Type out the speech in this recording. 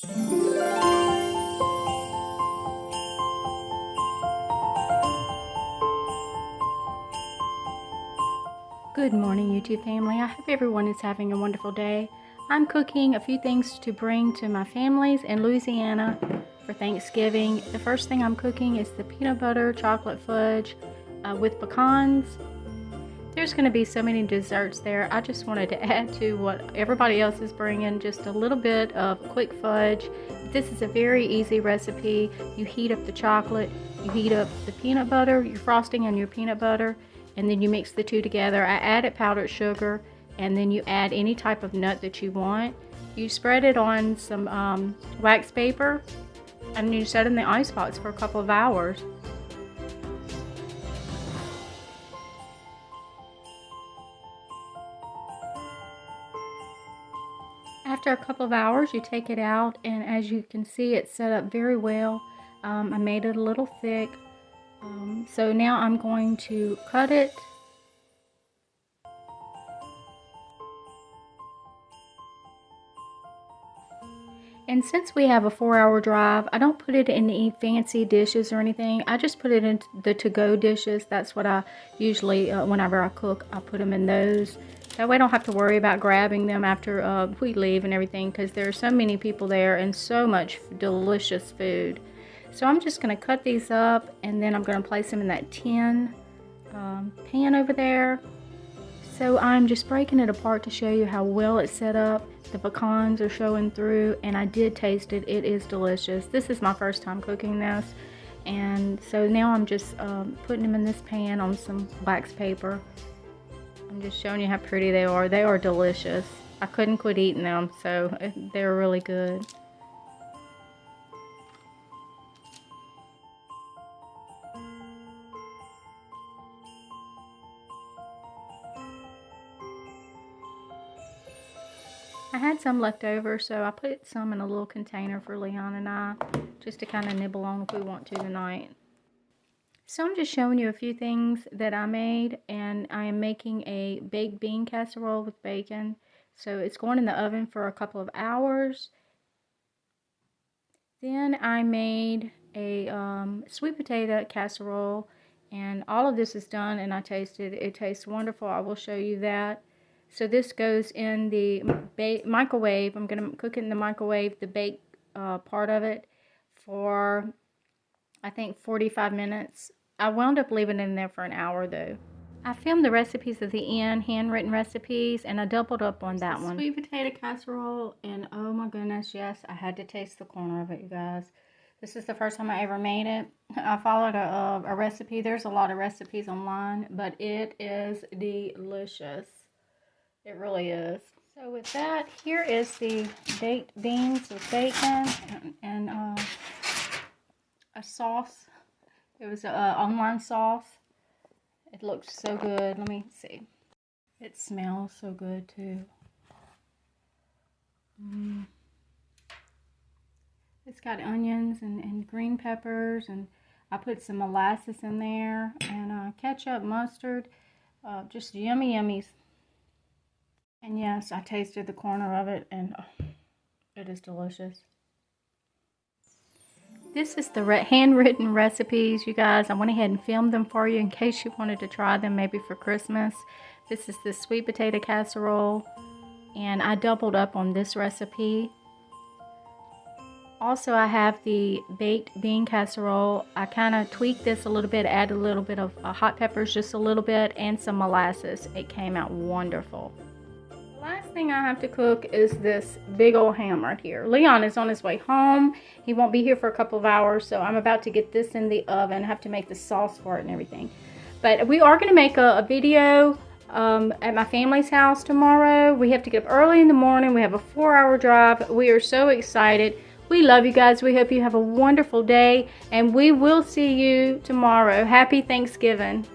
Good morning, YouTube family. I hope everyone is having a wonderful day. I'm cooking a few things to bring to my families in Louisiana for Thanksgiving. The first thing I'm cooking is the peanut butter chocolate fudge with pecans. There's going to be so many desserts there. I just wanted to add to what everybody else is bringing, just a little bit of quick fudge. This is a very easy recipe. You heat up the chocolate, you heat up the peanut butter, your frosting and your peanut butter, and then you mix the two together. I added powdered sugar, and then you add any type of nut that you want. You spread it on some wax paper, and you set it in the icebox for a couple of hours. After a couple of hours, you take it out, and as you can see, it's set up very well. I made it a little thick. So now I'm going to cut it. And since we have a 4-hour drive, I don't put it in any fancy dishes or anything. I just put it in the to-go dishes. That's what I usually, whenever I cook, I put them in those. That way I don't have to worry about grabbing them after we leave and everything, because there are so many people there and so much delicious food. So I'm just going to cut these up, and then I'm going to place them in that tin pan over there. So I'm just breaking it apart to show you how well it's set up. The pecans are showing through, and I did taste it. It is delicious. This is my first time cooking this, and so now I'm just putting them in this pan on some wax paper. I'm just showing you how pretty they are. They are delicious. I couldn't quit eating them, so they're really good. I had some left over, so I put some in a little container for Leon and I, just to kind of nibble on if we want to tonight. So I'm just showing you a few things that I made, and I am making a baked bean casserole with bacon. So it's going in the oven for a couple of hours. Then I made a sweet potato casserole, and all of this is done, and I tasted it. It tastes wonderful. I will show you that. So this goes in the microwave. I'm going to cook it in the microwave, the baked part of it, for I think 45 minutes. I wound up leaving it in there for an hour though. I filmed the recipes at the end, handwritten recipes, and I doubled up on that one. Sweet potato casserole, and oh my goodness, yes, I had to taste the corner of it, you guys. This is the first time I ever made it. I followed a recipe. There's a lot of recipes online, but it is delicious. It really is. So with that, here is the baked beans with bacon and a sauce. It was an online sauce. It looks so good. Let me see. It smells so good too. It's got onions and green peppers, and I put some molasses in there, and ketchup, mustard, just yummy yummies. And yes, I tasted the corner of it, and it is delicious. This is the handwritten recipes, you guys. I went ahead and filmed them for you in case you wanted to try them maybe for Christmas. This is the sweet potato casserole, and I doubled up on this recipe. Also, I have the baked bean casserole. I kind of tweaked this a little bit, added a little bit of hot peppers, just a little bit, and some molasses. It came out wonderful. Last thing I have to cook is this big old ham right here. Leon is on his way home. He won't be here for a couple of hours, so I'm about to get this in the oven. I have to make the sauce for it and everything. But we are going to make a video at my family's house tomorrow. We have to get up early in the morning. We have a 4-hour drive. We are so excited. We love you guys. We hope you have a wonderful day, and we will see you tomorrow. Happy Thanksgiving.